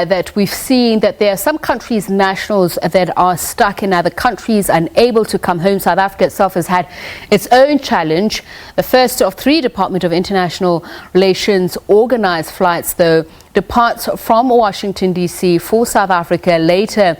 that we've seen that there are some countries' nationals that are stuck in other countries, unable to come home. South Africa itself has had its own challenge. The first of 3 Department of International Relations organised flights, though, departs from Washington, D.C. for South Africa later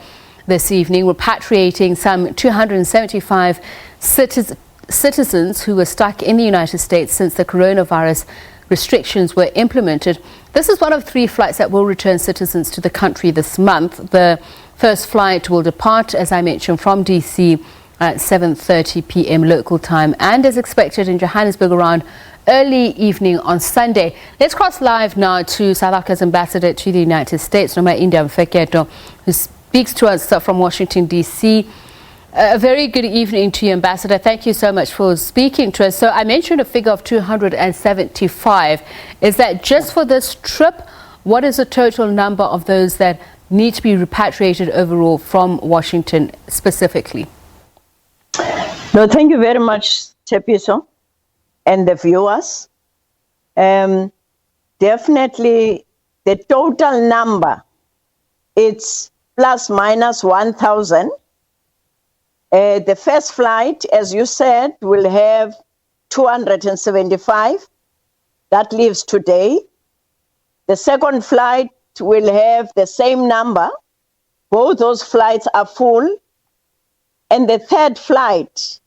this evening, repatriating some 275 citizens who were stuck in the United States since the coronavirus restrictions were implemented. This is one of 3 flights that will return citizens to the country this month. The first flight will depart, as I mentioned, from DC at 7:30 p.m. local time and is expected in Johannesburg around early evening on Sunday. Let's cross live now to South Africa's ambassador to the United States, Nomaindia Mfeketo, who speaks to us from Washington, D.C. A very good evening to you, Ambassador. Thank you so much for speaking to us. So I mentioned a figure of 275. Is that just for this trip? What is the total number of those that need to be repatriated overall from Washington specifically? No, thank you very much, Tepiso, and the viewers. Definitely the total number, it's plus minus 1,000. The first flight, as you said, will have 275. That leaves today. The second flight will have the same number. Both those flights are full. And the third flight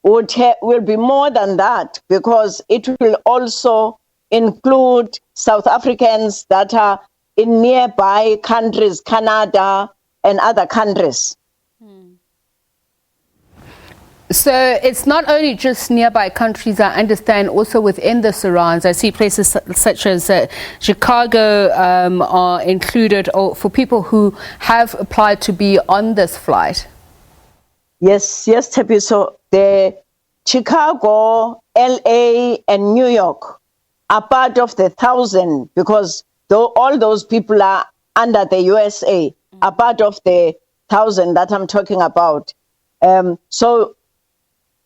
will be more than that, because it will also include South Africans that are in nearby countries, Canada and other countries. So it's not only just nearby countries, I understand, also within the surrounds. I see places such as Chicago are included, or for people who have applied to be on this flight. Yes, Tepi. So the Chicago, LA and New York are part of the 1,000, because all those people are under the USA, are part of the 1,000 that I'm talking about. So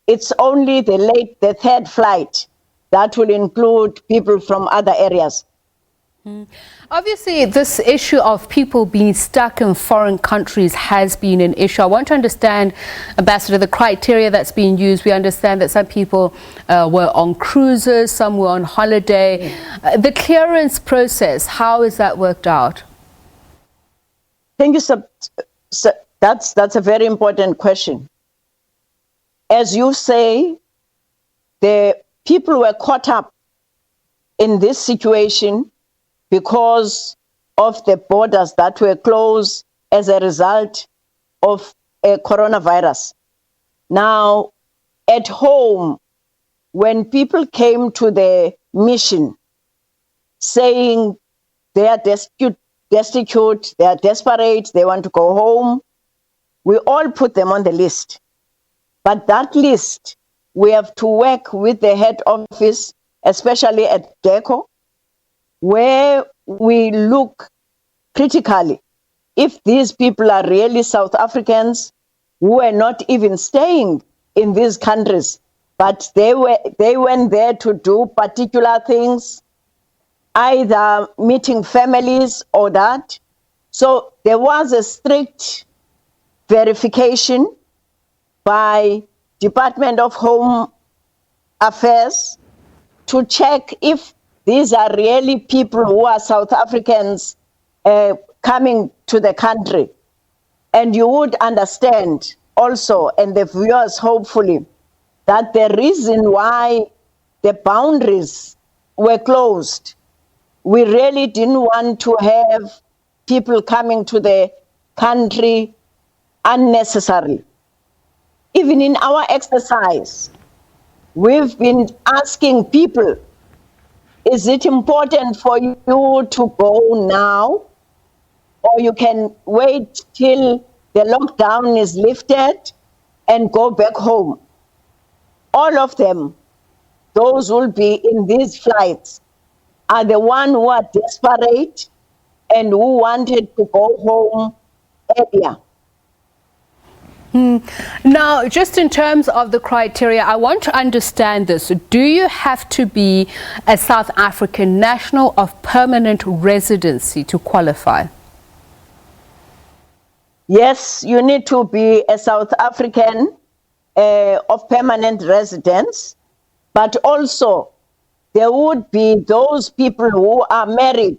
it's only the third flight that will include people from other areas. Obviously, this issue of people being stuck in foreign countries has been an issue. I want to understand, Ambassador, the criteria that's being used. We understand that some people were on cruises, some were on holiday. The clearance process, how is that worked out? Thank you, sir. That's a very important question. As you say, the people were caught up in this situation because of the borders that were closed as a result of a coronavirus. Now, at home, when people came to the mission saying they are destitute, they are desperate, they want to go home, we all put them on the list. But that list, we have to work with the head office, especially at DECO, where we look critically if these people are really South Africans who are not even staying in these countries, but they went there to do particular things, either meeting families or that. So there was a strict verification by Department of Home Affairs to check if these are really people who are South Africans coming to the country. And you would understand also, and the viewers hopefully, that the reason why the boundaries were closed, we really didn't want to have people coming to the country unnecessarily. Even in our exercise, we've been asking people, is it important for you to go now, or you can wait till the lockdown is lifted and go back home? All of them, those who will be in these flights, are the ones who are desperate and who wanted to go home earlier. Now, just in terms of the criteria, I want to understand this. Do you have to be a South African national of permanent residency to qualify? Yes, you need to be a South African of permanent residence, but also there would be those people who are married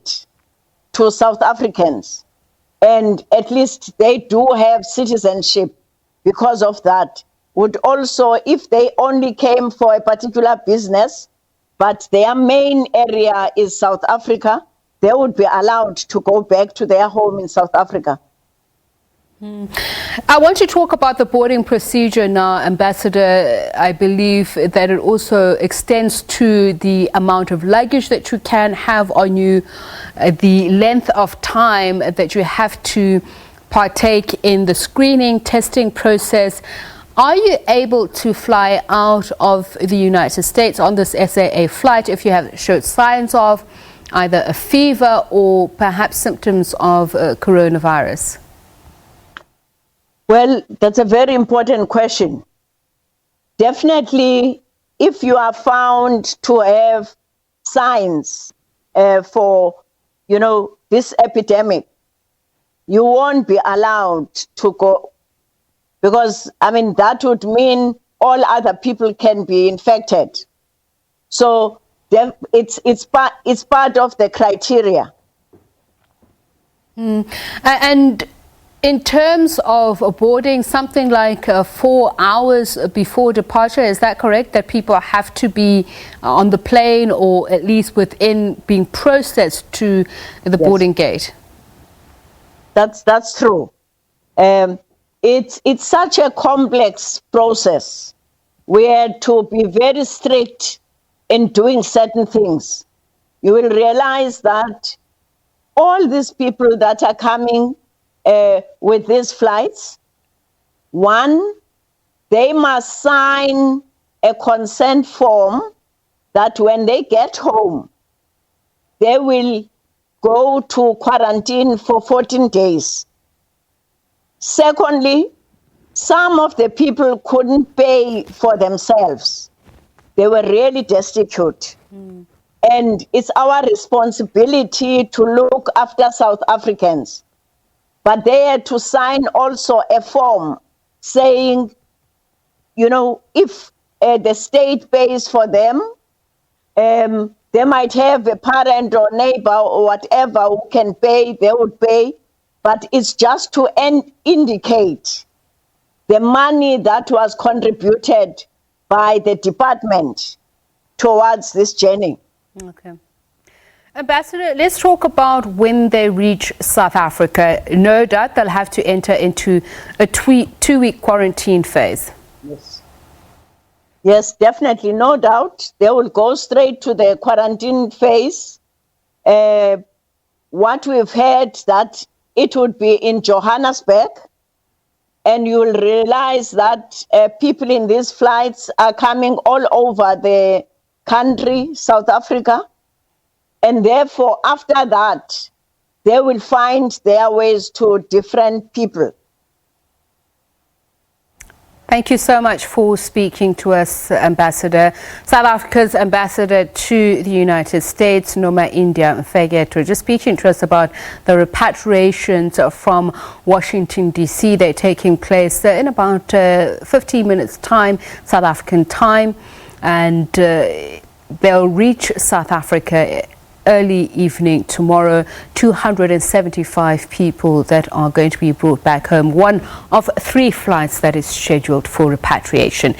to South Africans, and at least they do have citizenship because of that. Would also, if they only came for a particular business, but their main area is South Africa, they would be allowed to go back to their home in South Africa. I want to talk about the boarding procedure now, Ambassador. I believe that it also extends to the amount of luggage that you can have on you, the length of time that you have to partake in the screening, testing process. Are you able to fly out of the United States on this SAA flight if you have showed signs of either a fever or perhaps symptoms of coronavirus? Well, that's a very important question. Definitely, if you are found to have signs for, this epidemic, you won't be allowed to go, because, that would mean all other people can be infected. So it's part of the criteria. And in terms of boarding, something like 4 hours before departure, is that correct? That people have to be on the plane or at least within being processed to the boarding gate? That's true. It's such a complex process. We had to be very strict in doing certain things. You will realize that all these people that are coming with these flights, one, they must sign a consent form that when they get home, they will go to quarantine for 14 days. Secondly, some of the people couldn't pay for themselves. They were really destitute. And it's our responsibility to look after South Africans. But they had to sign also a form saying, if the state pays for them, they might have a parent or neighbor or whatever who can pay, they would pay. But it's just to indicate the money that was contributed by the department towards this journey. Okay. Ambassador, let's talk about when they reach South Africa. No doubt they'll have to enter into a 2-week quarantine phase. Yes, definitely, no doubt. They will go straight to the quarantine phase. What we've heard that it would be in Johannesburg, and you will realize that people in these flights are coming all over the country, South Africa. And therefore, after that, they will find their ways to different people. Thank you so much for speaking to us, Ambassador. South Africa's ambassador to the United States, Nomaindia Mfeketo, just speaking to us about the repatriations from Washington, D.C. They're taking place in about 15 minutes' time, South African time, and they'll reach South Africa early evening tomorrow. 275 people that are going to be brought back home. One of 3 flights that is scheduled for repatriation.